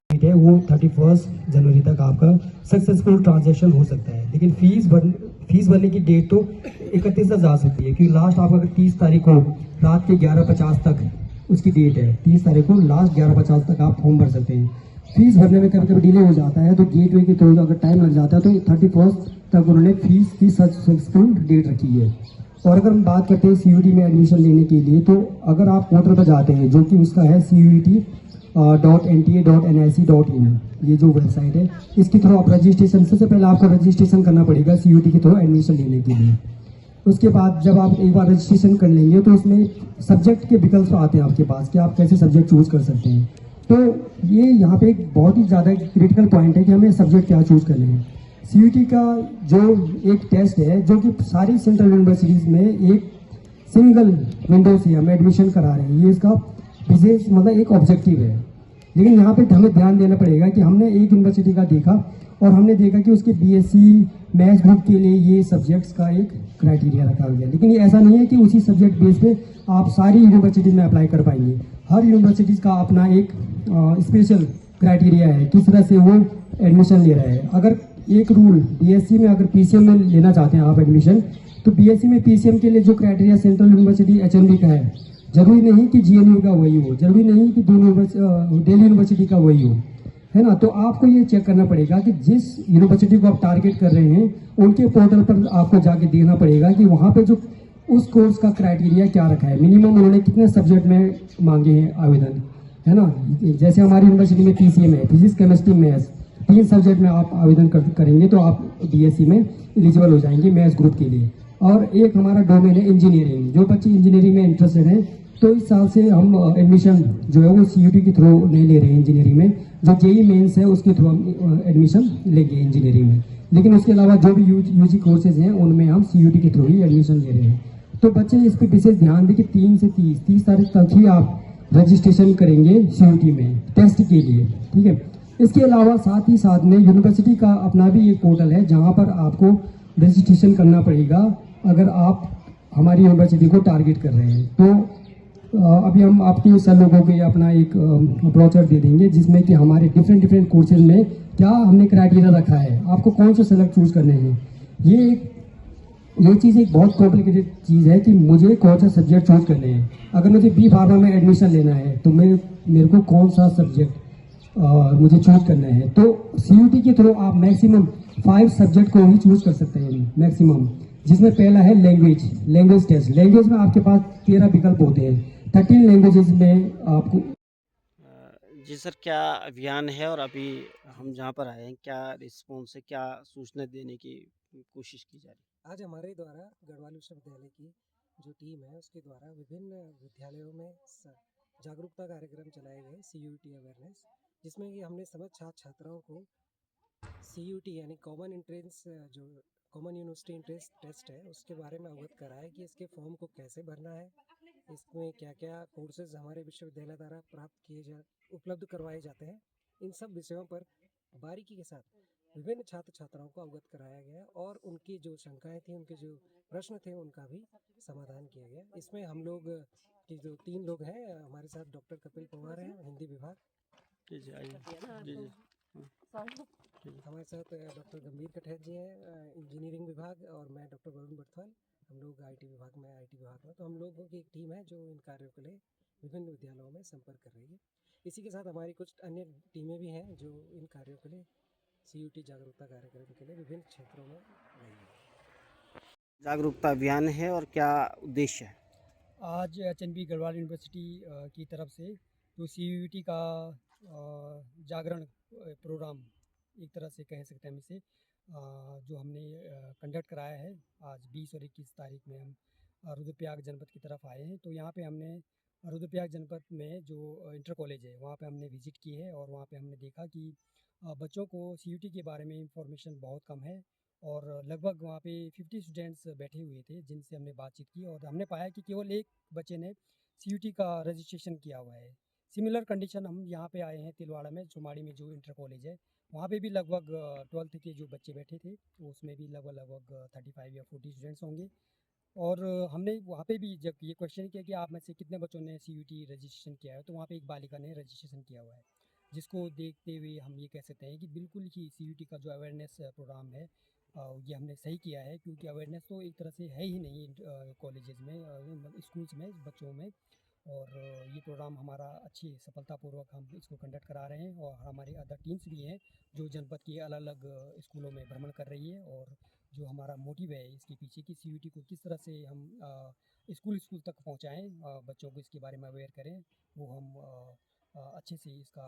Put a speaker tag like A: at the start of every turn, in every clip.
A: है वो 31 जनवरी तक आपका सक्सेसफुल ट्रांजैक्शन हो सकता है, लेकिन फीस भरने की डेट तो 31 तक जा सकती है, क्योंकि लास्ट आप अगर 30 तारीख को रात के 11:50 तक उसकी डेट है, 30 तारीख को लास्ट 11:50 तक आप फॉर्म भर सकते हैं। फीस भरने में कभी कभी डिले हो जाता है, तो गेटवे के थ्रू अगर टाइम लग जाता है तो 31 तक उन्होंने फीस की सक्सेसफुल डेट रखी है। और अगर हम बात करते हैं CUET में एडमिशन लेने के लिए, तो अगर आप पोर्टल पर जाते हैं जो कि उसका है CUET.NTA.NIC.in, ये जो वेबसाइट है, इसके थ्रू आप रजिस्ट्रेशन, सबसे पहले आपको रजिस्ट्रेशन करना पड़ेगा CUET के थ्रू एडमिशन लेने के लिए। उसके बाद जब आप एक बार रजिस्ट्रेशन कर लेंगे तो उसमें सब्जेक्ट के विकल्प आते हैं आपके पास कि आप कैसे सब्जेक्ट चूज कर सकते हैं। तो ये यहाँ पे एक बहुत ही ज़्यादा क्रिटिकल पॉइंट है कि हमें सब्जेक्ट क्या चूज करने हैं। CUET का जो एक टेस्ट है जो कि सारी सेंट्रल यूनिवर्सिटीज़ में एक सिंगल विंडो से हम एडमिशन करा रहे हैं, ये इसका विशेष मतलब एक ऑब्जेक्टिव है। लेकिन यहाँ पे हमें ध्यान देना पड़ेगा कि हमने एक यूनिवर्सिटी का देखा और हमने देखा कि उसके BSc मैथ्स ग्रुप के लिए ये सब्जेक्ट्स का एक क्राइटेरिया रखा गया, लेकिन ये ऐसा नहीं है कि उसी सब्जेक्ट बेस पे आप सारी यूनिवर्सिटी में अप्लाई कर पाएंगे। हर यूनिवर्सिटी का अपना एक स्पेशल क्राइटेरिया है किस तरह से वो एडमिशन ले रहा है। अगर एक रूल BSc में अगर PCM में लेना चाहते हैं आप एडमिशन, तो BSc में PCM के लिए जो क्राइटेरिया सेंट्रल यूनिवर्सिटी HMD का है, जरूरी नहीं कि GNU का वही हो, जरूरी नहीं कि दिल्ली यूनिवर्सिटी का वही हो, है ना। तो आपको ये चेक करना पड़ेगा कि जिस यूनिवर्सिटी को आप टारगेट कर रहे हैं उनके पोर्टल पर आपको जाके देखना पड़ेगा कि वहाँ पे जो उस कोर्स का क्राइटेरिया क्या रखा है, मिनिमम उन्होंने कितने सब्जेक्ट में मांगे हैं आवेदन, है ना। जैसे हमारी यूनिवर्सिटी में PCM है, फिजिक्स केमिस्ट्री मैथ्स, 3 सब्जेक्ट में आप आवेदन करेंगे तो आप BSc में एलिजिबल हो जाएंगे मैथ्स ग्रुप के लिए। और एक हमारा डोमेन है इंजीनियरिंग, जो बच्चे इंजीनियरिंग में इंटरेस्टेड हैं, तो इस साल से हम एडमिशन जो है वो CUET के थ्रू नहीं ले रहे हैं इंजीनियरिंग में, जो JEE मेंस है उसके थ्रू हम एडमिशन लेंगे इंजीनियरिंग में। लेकिन उसके अलावा जो भी UG कोर्सेज हैं उनमें हम CUET के थ्रू ही एडमिशन ले रहे हैं। तो बच्चे इस पर विशेष ध्यान दें कि 3 से 30 तारीख तक ही आप रजिस्ट्रेशन करेंगे CUET में टेस्ट के लिए, ठीक है। इसके अलावा साथ ही साथ में यूनिवर्सिटी का अपना भी एक पोर्टल है जहाँ पर आपको रजिस्ट्रेशन करना पड़ेगा अगर आप हमारी यूनिवर्सिटी को टारगेट कर रहे हैं। तो अभी हम आपके सर लोगों को अपना एक ब्रोचर दे देंगे जिसमें कि हमारे डिफरेंट कोर्सेज में क्या हमने क्राइटेरिया रखा है, आपको कौन से सेलेक्ट चूज करने हैं। ये चीज़ एक बहुत कॉम्प्लिकेटेड चीज़ है कि मुझे कौन सा सब्जेक्ट चूज करने हैं। अगर मुझे B फार्मा में एडमिशन लेना है तो मेरे को कौन सा सब्जेक्ट मुझे चूज करना है। तो CUET के थ्रू आप मैक्सिमम 5 सब्जेक्ट को ही चूज कर सकते हैं मैक्सिमम, जिसमें पहला है लैंग्वेज टेस्ट। लैंग्वेज में आपके पास 13 विकल्प होते हैं, 13 लैंग्वेजेस में आपको।
B: जी सर, क्या अभियान है और अभी हम जहाँ पर आए हैं क्या रिस्पॉन्स है, क्या सूचना देने की कोशिश की जा रही है?
C: आज हमारे द्वारा गढ़वाल विश्वविद्यालय की जो टीम है उसके द्वारा विभिन्न विद्यालयों में जागरूकता कार्यक्रम चलाए गए CUET अवेयरनेस, जिसमें कि हमने समस्त छात्र छात्राओं को CUET यानी कॉमन एंट्रेंस जो कॉमन यूनिवर्सिटी एंट्रेंस टेस्ट है उसके बारे में अवगत कराया कि इसके फॉर्म को कैसे भरना है, इसमें क्या क्या कोर्सेज हमारे विश्वविद्यालय द्वारा उपलब्ध करवाए जाते हैं। इन सब विषयों पर बारीकी के साथ विभिन्न छात्र छात्राओं को अवगत कराया गया और उनकी जो शंकाएं थी, उनके जो प्रश्न थे, उनका भी समाधान किया गया। इसमें हम लोग की जो 3 लोग हैं हमारे साथ, डॉक्टर कपिल पवार हैं हिंदी विभाग,
B: जी जी आइए। जी जी
C: हमारे साथ डॉक्टर गंभीर कठेर जी हैं इंजीनियरिंग विभाग, और मैं डॉक्टर वरुण बर्थवाल, हम लोग IT विभाग में। तो हम लोगों की एक टीम है जो इन कार्यों के लिए विभिन्न विद्यालयों में संपर्क कर रही है। इसी के साथ हमारी कुछ अन्य टीमें भी हैं जो इन कार्यों के लिए CUET जागरूकता कार्यक्रम के लिए विभिन्न क्षेत्रों में गई है।
B: जागरूकता अभियान है और क्या उद्देश्य है?
A: आज HNB गढ़वाल यूनिवर्सिटी की तरफ से जो CUET का जागरण प्रोग्राम एक तरह से कह सकते हैं हम इसे, जो हमने कंडक्ट कराया है आज 20 और 21 तारीख में हम रुद्रप्रयाग जनपद की तरफ आए हैं। तो यहाँ पे हमने रुद्रप्रयाग जनपद में जो इंटर कॉलेज है वहाँ पे हमने विजिट की है और वहाँ पे हमने देखा कि बच्चों को CUET के बारे में इंफॉर्मेशन बहुत कम है
D: और लगभग वहाँ पे 50 स्टूडेंट्स बैठे हुए थे जिनसे हमने बातचीत की, और हमने पाया कि केवल एक बच्चे ने सीयूटी का रजिस्ट्रेशन किया हुआ है। सिमिलर कंडीशन हम यहाँ पे आए हैं तिलवाड़ा में, चुमाड़ी में जो इंटर कॉलेज है, वहाँ पे भी लगभग 12th के जो बच्चे बैठे थे, तो उसमें भी लगभग 35 या 40 स्टूडेंट्स होंगे। और हमने वहाँ पे भी जब ये क्वेश्चन किया कि आप में से कितने बच्चों ने सीयूटी रजिस्ट्रेशन किया है, तो वहाँ पे एक बालिका ने रजिस्ट्रेशन किया हुआ है, जिसको देखते हुए हम ये कह सकते हैं कि बिल्कुल ही सीयूटी का जो अवेयरनेस प्रोग्राम है, ये हमने सही किया है, क्योंकि अवेयरनेस तो एक तरह से है ही नहीं कॉलेजेस में, स्कूल्स में बच्चों में। और ये प्रोग्राम हमारा अच्छी सफलतापूर्वक हम इसको कंडक्ट करा रहे हैं, और हमारे अदर टीम्स भी हैं जो जनपद के अलग अलग स्कूलों में भ्रमण कर रही है। और जो हमारा मोटिव है इसके पीछे कि सीयूटी को किस तरह से हम स्कूल स्कूल तक पहुंचाएं, बच्चों को इसके बारे में अवेयर करें, वो हम अच्छे से इसका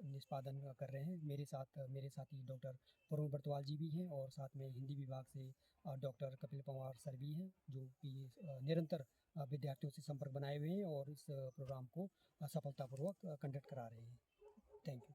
D: निष्पादन कर रहे हैं। मेरे साथी डॉक्टर वरुण बर्तवाल जी भी हैं, और साथ में हिंदी विभाग से डॉक्टर कपिल पंवार सर भी हैं, जो कि निरंतर विद्यार्थियों से संपर्क बनाए हुए हैं और इस प्रोग्राम को सफलतापूर्वक कंडक्ट करा रहे हैं। Thank you.